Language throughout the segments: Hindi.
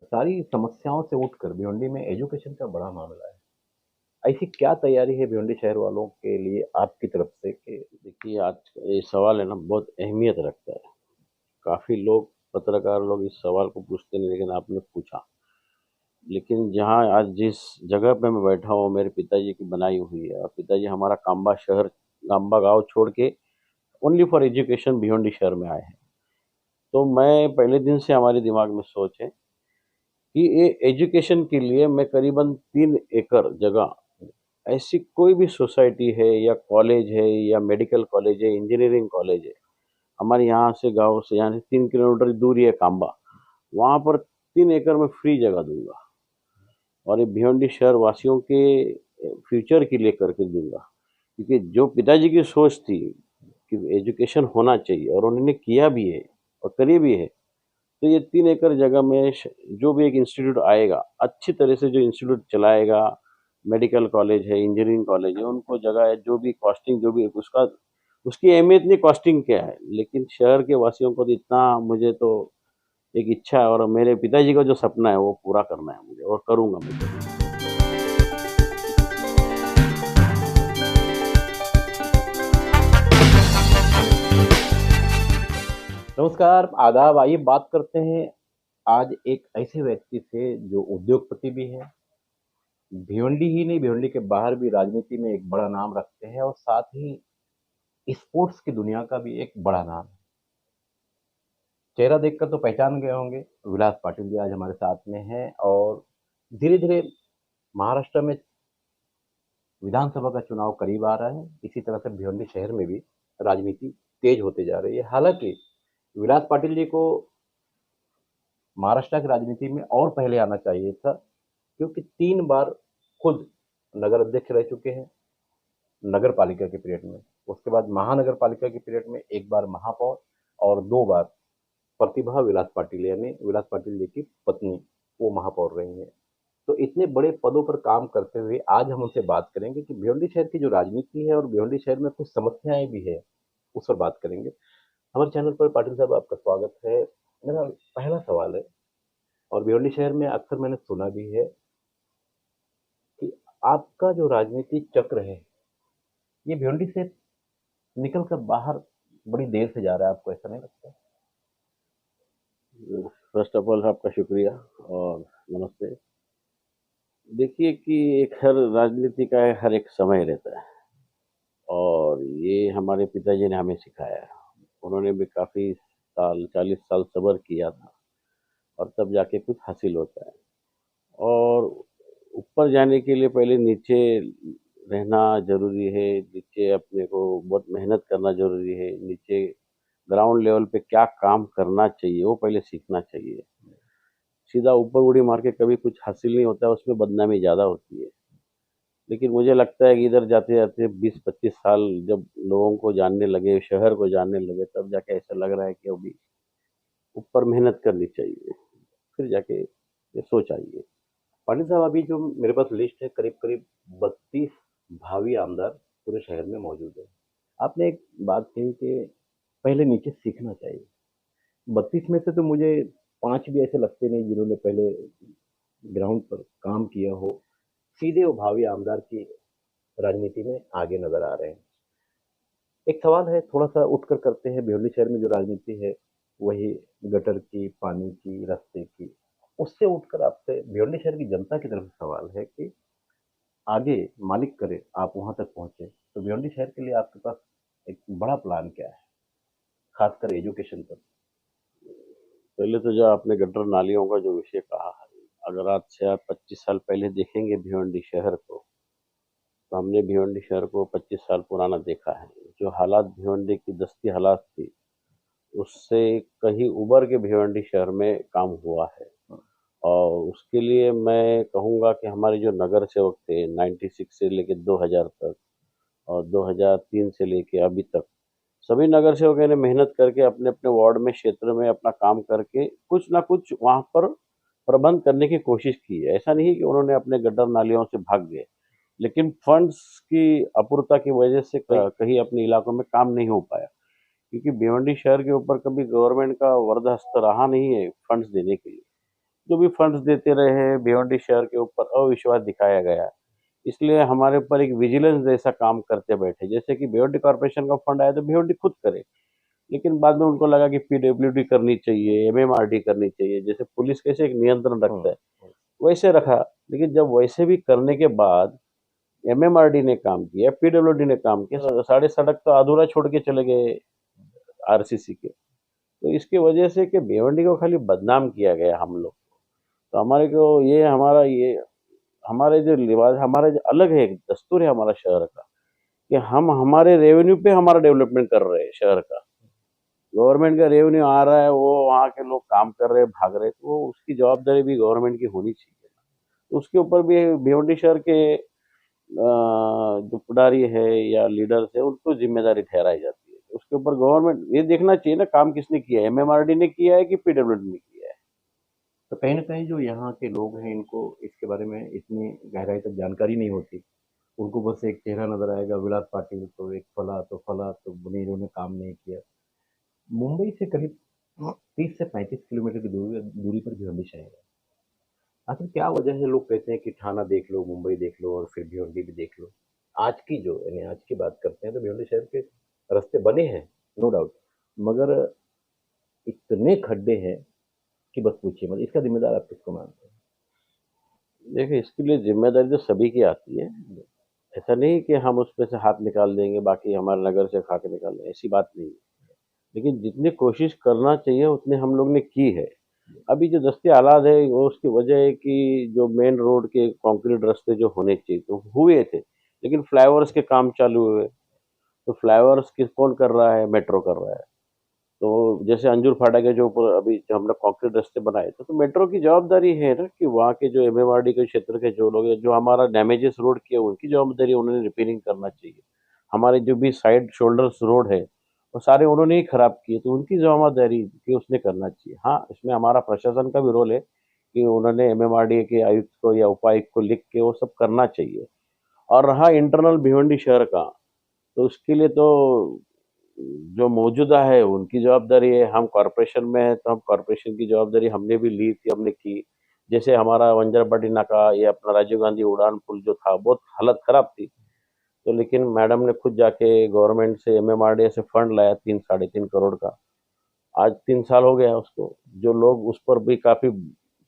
सारी समस्याओं से उठकर भिवंडी में एजुकेशन का बड़ा मामला है। ऐसी क्या तैयारी है भिवंडी शहर वालों के लिए आपकी तरफ से कि देखिए, आज ये सवाल है ना, बहुत अहमियत रखता है। काफ़ी लोग, पत्रकार लोग इस सवाल को पूछते नहीं, लेकिन आपने पूछा। लेकिन जहाँ आज जिस जगह पे मैं बैठा हूँ, मेरे पिताजी की बनाई हुई है, और पिताजी हमारा काम्बा गाँव छोड़ के ओनली फॉर एजुकेशन भिवंडी शहर में आए हैं। तो मैं पहले दिन से हमारे दिमाग में सोच है कि ये एजुकेशन के लिए मैं करीबन 3 एकड़ जगह, ऐसी कोई भी सोसाइटी है या कॉलेज है या मेडिकल कॉलेज है, इंजीनियरिंग कॉलेज है, हमारे यहाँ से, गांव से, यहाँ से 3 किलोमीटर दूरी है काम्बा, वहाँ पर 3 एकड़ में फ्री जगह दूंगा। और ये भिवंडी शहर वासियों के फ्यूचर के लिए करके दूंगा, क्योंकि जो पिताजी की सोच थी कि एजुकेशन होना चाहिए, और उन्होंने किया भी है और करी भी है। तो ये 3 एकड़ जगह में जो भी एक इंस्टीट्यूट आएगा, अच्छी तरह से जो इंस्टीट्यूट चलाएगा, मेडिकल कॉलेज है, इंजीनियरिंग कॉलेज है, उनको जगह है, जो भी कॉस्टिंग जो भी उसका, उसकी अहमियत नहीं कॉस्टिंग क्या है, लेकिन शहर के वासियों को तो इतना, मुझे तो एक इच्छा है, और मेरे पिताजी का जो सपना है वो पूरा करना है मुझे, और करूंगा मैं जरूर। नमस्कार, आदाब। आइए बात करते हैं आज एक ऐसे व्यक्ति से जो उद्योगपति भी है, भिवंडी ही नहीं भिवंडी के बाहर भी राजनीति में एक बड़ा नाम रखते हैं और साथ ही स्पोर्ट्स की दुनिया का भी एक बड़ा नाम है। चेहरा देखकर तो पहचान गए होंगे, विलास पाटिल जी आज हमारे साथ में हैं और धीरे धीरे महाराष्ट्र में विधानसभा का चुनाव करीब आ रहा है। इसी तरह से भिवंडी शहर में भी राजनीति तेज होते जा रही है। हालांकि विलास पाटिल जी को महाराष्ट्र की राजनीति में और पहले आना चाहिए था, क्योंकि 3 बार खुद नगर अध्यक्ष रह चुके हैं नगर पालिका के पीरियड में। उसके बाद महानगर पालिका के पीरियड में 1 बार महापौर और 2 बार प्रतिभा विलास पाटिल यानी विलास पाटिल जी की पत्नी वो महापौर रही हैं। तो इतने बड़े पदों पर काम करते हुए आज हम उनसे बात करेंगे कि भिवंडी शहर की जो राजनीति है और भिवंडी शहर में कुछ समस्याएं भी है, उस पर बात करेंगे। हमारे चैनल पर पाटिल साहब आपका स्वागत है। मेरा पहला सवाल है, और भिवंडी शहर में अक्सर मैंने सुना भी है कि आपका जो राजनीति चक्र है ये भिवंडी से निकल कर बाहर बड़ी देर से जा रहा है, आपको ऐसा नहीं लगता? फर्स्ट ऑफ ऑल आपका शुक्रिया, और नमस्ते। देखिए कि एक हर राजनीति का हर एक समय रहता है, और ये हमारे पिताजी ने हमें सिखाया है। उन्होंने भी काफ़ी साल, 40 साल सब्र किया था, और तब जाके कुछ हासिल होता है। और ऊपर जाने के लिए पहले नीचे रहना ज़रूरी है, नीचे अपने को बहुत मेहनत करना ज़रूरी है, नीचे ग्राउंड लेवल पे क्या काम करना चाहिए वो पहले सीखना चाहिए। सीधा ऊपर उड़ी मार के कभी कुछ हासिल नहीं होता है, उसमें बदनामी ज़्यादा होती है। लेकिन मुझे लगता है कि इधर जाते जाते 20-25 साल जब लोगों को जानने लगे, शहर को जानने लगे, तब जाके ऐसा लग रहा है कि अभी ऊपर मेहनत करनी चाहिए, फिर जाके ये सोच आई है। पाटिल साहब, अभी जो मेरे पास लिस्ट है करीब करीब 32 भावी आमदार पूरे शहर में मौजूद है। आपने एक बात कही कि पहले नीचे सीखना चाहिए। 32 में से तो मुझे 5 भी ऐसे लगते नहीं जिन्होंने पहले ग्राउंड पर काम किया हो, सीधे वो भावी आमदार की राजनीति में आगे नजर आ रहे हैं। एक सवाल है, थोड़ा सा उठकर करते हैं। भिवंडी शहर में जो राजनीति है वही गटर की, पानी की, रास्ते की। उससे उठकर आपसे भिवंडी शहर की जनता की तरफ से सवाल है कि आगे मालिक करे आप वहां तक पहुंचे, तो भिवंडी शहर के लिए आपके पास एक बड़ा प्लान क्या है, खासकर एजुकेशन पर? पहले तो जो आपने गटर नालियों का जो विषय कहा है, अगर आज से आप 25 साल पहले देखेंगे भिवंडी शहर को, तो हमने भिवंडी शहर को 25 साल पुराना देखा है। जो हालात भिवंडी की दस्ती हालात थी, उससे कहीं उबर के भिवंडी शहर में काम हुआ है। और उसके लिए मैं कहूँगा कि हमारे जो नगर सेवक थे 96 से लेके 2000 तक, और 2003 से लेके अभी तक, सभी नगर सेवकों ने मेहनत करके अपने अपने वार्ड में, क्षेत्र में अपना काम करके कुछ ना कुछ वहाँ पर प्रबंध करने की कोशिश की है। ऐसा नहीं कि उन्होंने अपने गटर नालियों से भाग गए, लेकिन फंड्स की अपूर्णता की वजह से भाई, कहीं अपने इलाकों में काम नहीं हो पाया, क्योंकि भिवंडी शहर के ऊपर कभी गवर्नमेंट का वरद हस्त रहा नहीं है फंड्स देने के लिए। जो भी फंड्स देते रहे भिवंडी शहर के ऊपर अविश्वास दिखाया गया। इसलिए हमारे ऊपर एक विजिलेंस जैसा काम करते बैठे, जैसे कि भिवंडी कॉर्पोरेशन का फंड आया तो भिवंडी खुद करे, लेकिन बाद में उनको लगा कि पीडब्ल्यूडी करनी चाहिए, एमएमआरडी करनी चाहिए, जैसे पुलिस कैसे एक नियंत्रण रखता है वैसे रखा। लेकिन जब वैसे भी करने के बाद एमएमआरडी ने काम किया, पीडब्ल्यूडी ने काम किया, साढ़े सड़क तो अधूरा छोड़ के चले गए आरसीसी के। तो इसकी वजह से कि भिवंडी को खाली बदनाम किया गया हम लोग। तो हमारे को ये हमारे जो रिवाज, हमारा जो अलग है, एक दस्तूर है हमारा शहर का, कि हम हमारे रेवेन्यू पे हमारा डेवलपमेंट कर रहे हैं शहर का। गवर्नमेंट का रेवेन्यू आ रहा है, वो वहाँ के लोग काम कर रहे हैं, भाग रहे हैं, तो वो उसकी जवाबदारी भी गवर्नमेंट की होनी चाहिए। तो उसके ऊपर भी भिवंडी शहर के जो पुडारी है या लीडर्स है उनको जिम्मेदारी ठहराई जाती है। उसके ऊपर गवर्नमेंट ये देखना चाहिए ना, काम किसने किया है, एमएमआरडी ने किया है कि पीडब्ल्यूडी ने किया है। तो कहीं न कहीं जो यहाँ के लोग हैं, इनको इसके बारे में इतनी गहराई तक जानकारी नहीं होती। उनको बस एक चेहरा नज़र आएगा, विलास पाटिल तो एक फला तो बोले इन्होंने काम नहीं किया। मुंबई से करीब 30 से 35 किलोमीटर की दूरी पर भिवंडी शहर है। आखिर क्या वजह है, लोग कहते हैं कि ठाणा देख लो, मुंबई देख लो और फिर भिवंडी भी देख लो। आज की जो यानी आज की बात करते हैं तो भिवंडी शहर के रास्ते बने हैं, नो डाउट, मगर इतने खड्डे हैं कि बस पूछिए मत। इसका ज़िम्मेदार आप किसको मानते हैं? देखिए, इसके लिए जिम्मेदारी तो सभी की आती है। ऐसा नहीं कि हम उसमें से हाथ निकाल देंगे, बाकी हमारे नगर से खा के निकाल देंगे, ऐसी बात नहीं है। लेकिन जितनी कोशिश करना चाहिए उतने हम लोग ने की है। अभी जो दस्ते हालात है वो उसकी वजह है कि जो मेन रोड के कंक्रीट रास्ते जो होने चाहिए तो हुए थे, लेकिन फ्लाईओवर्स के काम चालू हुए। तो फ्लाईओवर्स किस कौन कर रहा है? मेट्रो कर रहा है। तो जैसे अंजुर फाटा के जो ऊपर अभी जो हमने कंक्रीट रास्ते बनाए थे, तो मेट्रो की जवाबदारी है ना कि वहाँ के जो एमएमआरडी के क्षेत्र के जो लोग हैं, जो हमारा डैमेजेस रोड किया उनकी जवाबदारी, उन्होंने रिपेयरिंग करना चाहिए। हमारे जो भी साइड शोल्डर्स रोड है वो सारे उन्होंने ही खराब किए, तो उनकी जवाबदारी कि उसने करना चाहिए। हाँ, इसमें हमारा प्रशासन का भी रोल है कि उन्होंने एमएमआरडी के आयुक्त को या उपायुक्त को लिख के वो सब करना चाहिए। और रहा इंटरनल भिवंडी शहर का, तो उसके लिए तो जो मौजूदा है उनकी जवाबदारी है। हम कॉरपोरेशन में हैं तो हम कॉरपोरेशन की जवाबदारी हमने भी ली थी, हमने की। जैसे हमारा वंजरपाटी नाका, ये अपना राजीव गांधी उड़ान पुल जो था, बहुत हालत खराब थी। तो लेकिन मैडम ने खुद जाके गवर्नमेंट से एमएमआरडीए से फंड लाया 3 साढ़े 3 करोड़ का। आज 3 साल हो गया उसको। जो लोग उस पर भी काफी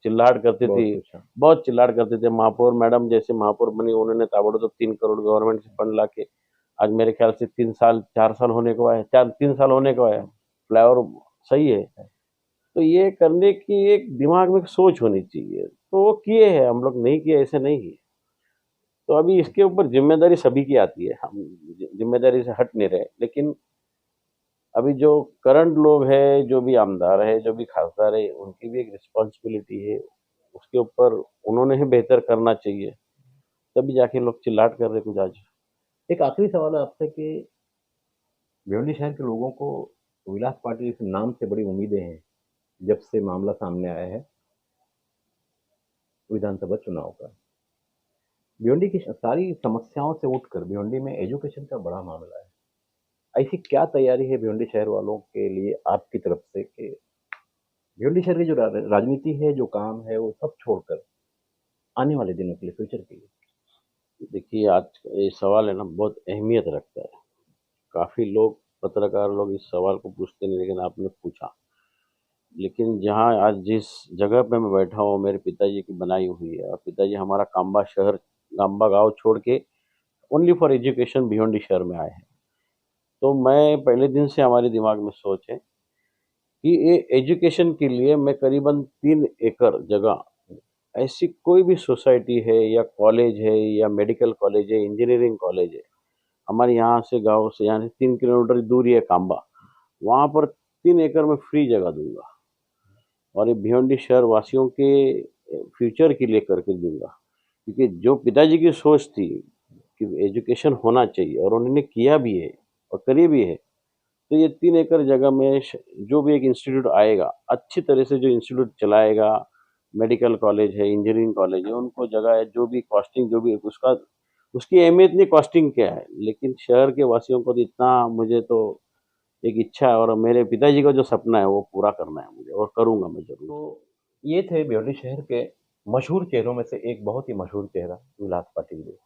चिल्लाहट करती बहुत थी, अच्छा। बहुत चिल्लाहट करते थे। महापौर मैडम जैसे महापौर बनी, उन्होंने ताबड़तोड़ 3 करोड़ गवर्नमेंट से फंड ला के आज मेरे ख्याल से 3 साल 4 साल होने को आया, 3 साल होने को आया। फ्लाईओवर सही है। तो ये करने की एक दिमाग में एक सोच होनी चाहिए, तो वो किए हैं हम लोग, नहीं किए ऐसे नहीं है। तो अभी इसके ऊपर जिम्मेदारी सभी की आती है, हम जिम्मेदारी से हट नहीं रहे। लेकिन अभी जो करंट लोग हैं, जो भी आमदार है, जो भी खासदार है, उनकी भी एक रिस्पॉन्सिबिलिटी है। उसके ऊपर उन्होंने ही बेहतर करना चाहिए, तभी जाके लोग चिल्लाट कर रहे कुछ आज। एक आखिरी सवाल है आपसे कि भिवंडी शहर के लोगों को विलास पाटिल इस नाम से बड़ी उम्मीदें हैं, जब से मामला सामने आया है विधानसभा चुनाव का। भिवंडी की सारी समस्याओं से उठकर भिवंडी में एजुकेशन का बड़ा मामला है। ऐसी क्या तैयारी है भिवंडी शहर वालों के लिए आपकी तरफ से कि भिवंडी शहर की जो राजनीति है, जो काम है, वो सब छोड़कर आने वाले दिनों के लिए, फ्यूचर के लिए? देखिए, आज ये सवाल है ना, बहुत अहमियत रखता है। काफी लोग, पत्रकार लोग इस सवाल को पूछते नहीं, लेकिन आपने पूछा। लेकिन जहाँ आज जिस जगह पे मैं बैठा हूँ मेरे पिताजी की बनाई हुई है, और पिताजी हमारा काम्बा शहर, काम्बा गांव छोड़ के ओनली फॉर एजुकेशन भिवंडी शहर में आए हैं। तो मैं पहले दिन से हमारे दिमाग में सोच है कि ये एजुकेशन के लिए मैं करीबन 3 एकड़ जगह, ऐसी कोई भी सोसाइटी है या कॉलेज है या मेडिकल कॉलेज है, इंजीनियरिंग कॉलेज है, हमारे यहाँ से गांव से यहाँ से 3 किलोमीटर दूरी है काम्बा, वहाँ पर 3 एकड़ में फ्री जगह दूंगा। और ये भिवंडी शहर वासियों के फ्यूचर के लिए करके दूंगा। क्योंकि जो पिताजी की सोच थी कि एजुकेशन होना चाहिए, और उन्होंने किया भी है और करी भी है। तो ये 3 एकड़ जगह में जो भी एक इंस्टीट्यूट आएगा, अच्छी तरह से जो इंस्टीट्यूट चलाएगा, मेडिकल कॉलेज है, इंजीनियरिंग कॉलेज है, उनको जगह है, जो भी कॉस्टिंग जो भी है, उसका उसकी अहमियत नहीं कॉस्टिंग क्या है, लेकिन शहर के वासियों को तो इतना, मुझे तो एक इच्छा है और मेरे पिताजी का जो सपना है वो पूरा करना है मुझे, और करूंगा मैं जरूर। तो ये थे भिवंडी शहर के मशहूर चेहरों में से एक बहुत ही मशहूर चेहरा विलास पाटिल जी।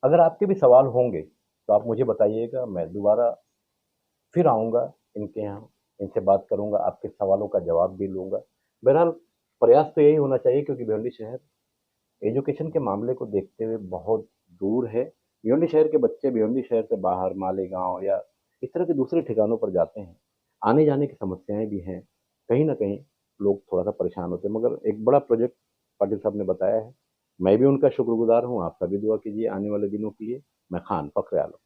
अगर आपके भी सवाल होंगे तो आप मुझे बताइएगा, मैं दोबारा फिर आऊँगा इनके यहाँ, इनसे बात करूँगा, आपके सवालों का जवाब भी लूँगा। बहरहाल प्रयास तो यही होना चाहिए क्योंकि भिवंडी शहर एजुकेशन के मामले को देखते हुए बहुत दूर है। भिवंडी शहर के बच्चे भिवंडी शहर से बाहर मालेगाँव या इस तरह के दूसरे ठिकानों पर जाते हैं। आने-जाने की समस्याएँ भी हैं। कहीं न कहीं लोग थोड़ा-सा परेशान होते हैं, मगर एक बड़ा प्रोजेक्ट पाटिल साहब ने बताया है। मैं भी उनका शुक्रगुज़ार हूँ, आप सभी दुआ कीजिए आने वाले दिनों के लिए। मैं खान फ़ख्र आलम।